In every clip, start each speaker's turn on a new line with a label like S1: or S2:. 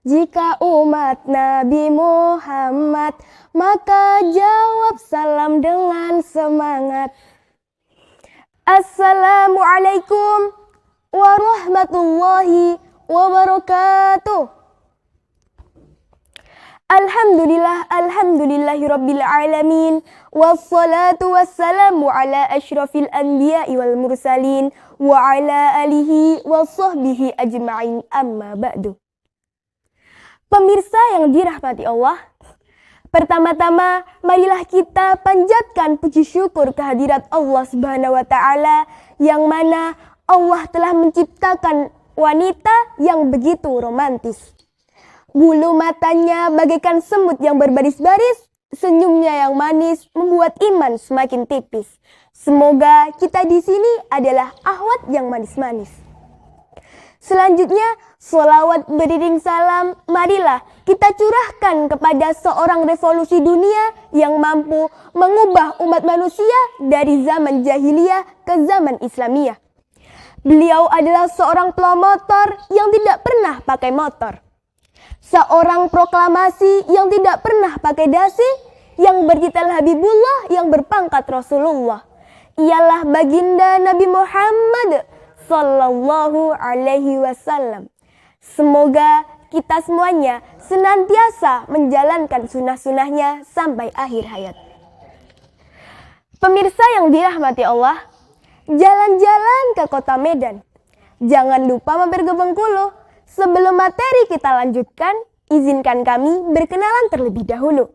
S1: Jika umat Nabi Muhammad, maka jawab salam dengan semangat. Assalamualaikum warahmatullahi wabarakatuh. Alhamdulillahirabbil alamin, wassalatu wassalamu ala asyrafil anbiya'i wal mursalin wa ala alihi wa sahbihi ajma'in, amma ba'du. Pemirsa yang dirahmati Allah, pertama-tama marilah kita panjatkan puji syukur kehadirat Allah Subhanahu wa taala, yang mana Allah telah menciptakan wanita yang begitu romantis. Bulu matanya bagaikan semut yang berbaris-baris, senyumnya yang manis membuat iman semakin tipis. Semoga kita di sini adalah akhwat yang manis-manis. Selanjutnya, sholawat beriring salam, marilah kita curahkan kepada seorang revolusi dunia yang mampu mengubah umat manusia dari zaman jahiliyah ke zaman Islamiyah. Beliau adalah seorang pelomotor yang tidak pernah pakai motor. Seorang proklamasi yang tidak pernah pakai dasi, yang bertitel Habibullah, yang berpangkat Rasulullah. Ialah baginda Nabi Muhammad sallallahu alaihi wasallam. Semoga kita semuanya senantiasa menjalankan sunnah-sunnahnya sampai akhir hayat. Pemirsa yang dirahmati Allah, jalan-jalan ke kota Medan. Jangan lupa mampir ke Bengkulu. Sebelum materi kita lanjutkan, izinkan kami berkenalan terlebih dahulu.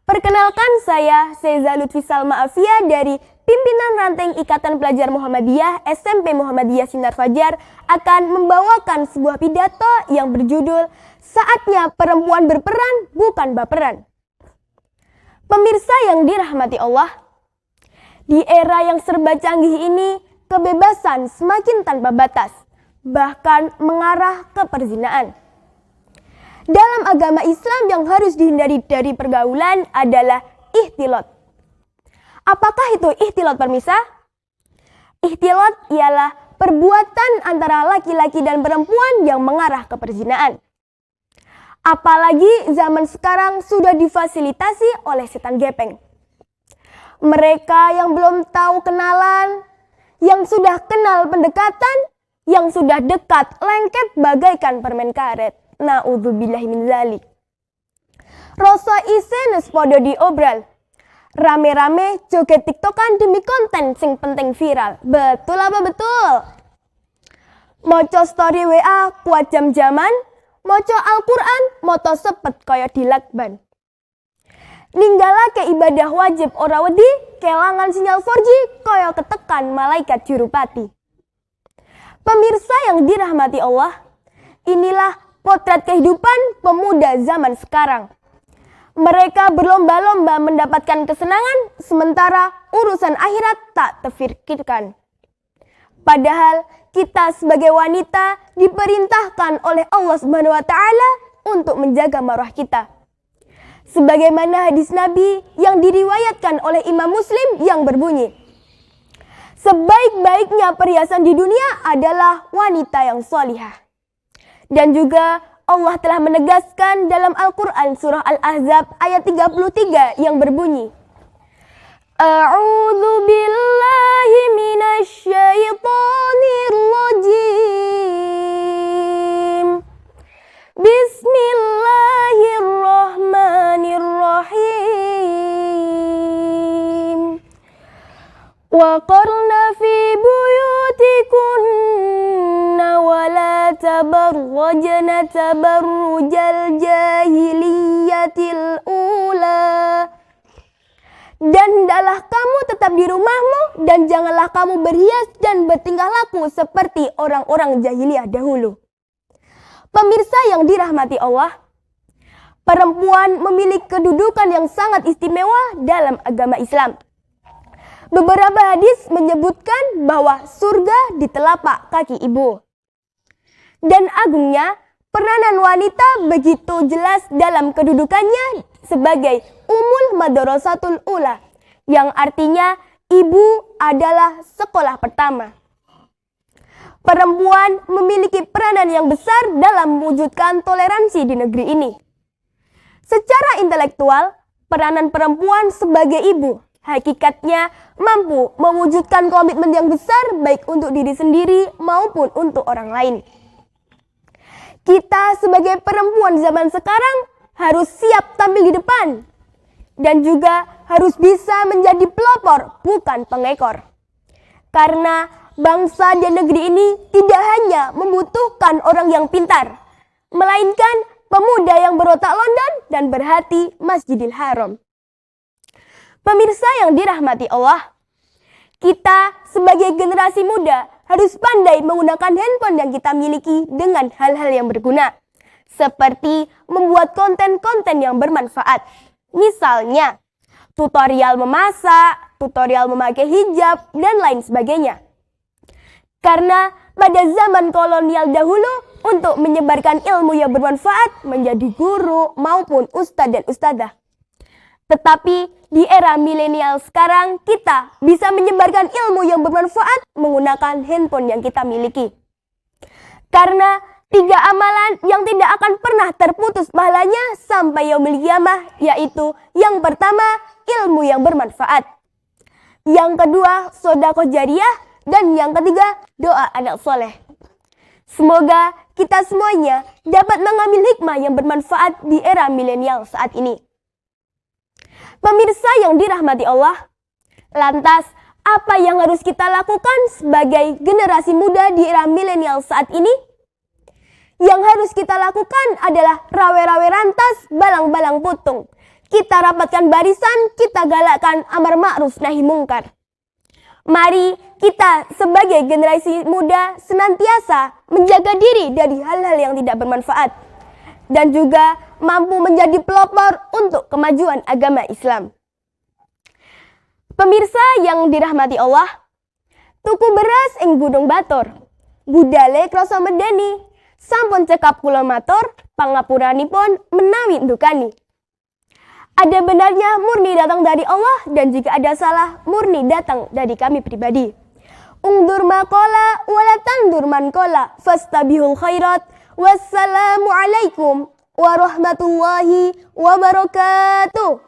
S1: Perkenalkan, saya Seza Lutfi Salma Afia dari Pimpinan Ranting Ikatan Pelajar Muhammadiyah SMP Muhammadiyah Sinar Fajar akan membawakan sebuah pidato yang berjudul Saatnya Perempuan Berperan Bukan Baperan. Pemirsa yang dirahmati Allah, di era yang serba canggih ini, kebebasan semakin tanpa batas, bahkan mengarah ke perzinaan. Dalam agama Islam yang harus dihindari dari pergaulan adalah ihtilat. Apakah itu ihtilat, pemirsa? Ihtilat ialah perbuatan antara laki-laki dan perempuan yang mengarah ke perzinaan. Apalagi zaman sekarang sudah difasilitasi oleh setan gepeng. Mereka yang belum tahu kenalan, yang sudah kenal pendekatan, yang sudah dekat lengket bagaikan permen karet. Na'udzubillahi min dzalik. Rasa isenes podo diobral. Rame-rame joget tiktokan demi konten sing penting viral. Betul apa betul? Moco story WA kuat jam-jaman, moco Al-Quran moto sepet kaya dilakban. Ninggalake ibadah wajib ora wedi, kelangan sinyal 4G kaya ketekan malaikat jurupati. Pemirsa yang dirahmati Allah, inilah potret kehidupan pemuda zaman sekarang. Mereka berlomba-lomba mendapatkan kesenangan, sementara urusan akhirat tak terfikirkan. Padahal kita sebagai wanita diperintahkan oleh Allah Subhanahu wa taala untuk menjaga marwah kita. Sebagaimana hadis Nabi yang diriwayatkan oleh Imam Muslim yang berbunyi, sebaik-baiknya perhiasan di dunia adalah wanita yang sholihah. Dan juga Allah telah menegaskan dalam Al-Quran surah Al-Ahzab ayat 33 yang berbunyi, A'udzu billahi minasyaitonir rajim. Bismillahirrahmanirrahim. Wa qarna fi buyutikunna wa la tabarrajna tabarrujal jahiliyatil ula. Dan hendaklah kamu tetap di rumahmu dan janganlah kamu berhias dan bertingkah laku seperti orang-orang jahiliyah dahulu. Pemirsa yang dirahmati Allah, perempuan memiliki kedudukan yang sangat istimewa dalam agama Islam. Beberapa hadis menyebutkan bahwa surga di telapak kaki ibu. Dan agungnya, peranan wanita begitu jelas dalam kedudukannya sebagai Ummul Madrasatul Ula, yang artinya ibu adalah sekolah pertama. Perempuan memiliki peranan yang besar dalam mewujudkan toleransi di negeri ini. Secara intelektual, peranan perempuan sebagai ibu hakikatnya mampu mewujudkan komitmen yang besar baik untuk diri sendiri maupun untuk orang lain. Kita sebagai perempuan zaman sekarang harus siap tampil di depan dan juga harus bisa menjadi pelopor bukan pengekor. Karena bangsa dan negeri ini tidak hanya membutuhkan orang yang pintar, melainkan pemuda yang berotak London dan berhati Masjidil Haram. Pemirsa yang dirahmati Allah, kita sebagai generasi muda harus pandai menggunakan handphone yang kita miliki dengan hal-hal yang berguna, seperti membuat konten-konten yang bermanfaat. Misalnya, tutorial memasak, tutorial memakai hijab, dan lain sebagainya. Karena pada zaman kolonial dahulu, untuk menyebarkan ilmu yang bermanfaat menjadi guru maupun ustadz dan ustadzah. Tetapi di era milenial sekarang, kita bisa menyebarkan ilmu yang bermanfaat menggunakan handphone yang kita miliki. Karena 3 amalan yang tidak akan pernah terputus pahalanya sampai yaumil qiyamah, yaitu yang pertama, ilmu yang bermanfaat. Yang kedua, sedekah jariyah. Dan yang ketiga, doa anak soleh. Semoga kita semuanya dapat mengambil hikmah yang bermanfaat di era milenial saat ini. Pemirsa yang dirahmati Allah, lantas apa yang harus kita lakukan sebagai generasi muda di era milenial saat ini? Yang harus kita lakukan adalah rawe-rawe rantas, balang-balang putung. Kita rapatkan barisan, kita galakkan amar ma'ruf nahi mungkar. Mari kita sebagai generasi muda senantiasa menjaga diri dari hal-hal yang tidak bermanfaat dan juga mampu menjadi pelopor untuk kemajuan agama Islam. Pemirsa yang dirahmati Allah, tuku beras ing Gunung Batur, budale krasa medeni, sampun cekap kula matur, pangapuranipun menawi ndukani. Ada benarnya murni datang dari Allah dan jika ada salah murni datang dari kami pribadi. Ungdur maqala wala tandur man qala fastabihul khairat. Wassalamualaikum warahmatullahi wabarakatuh.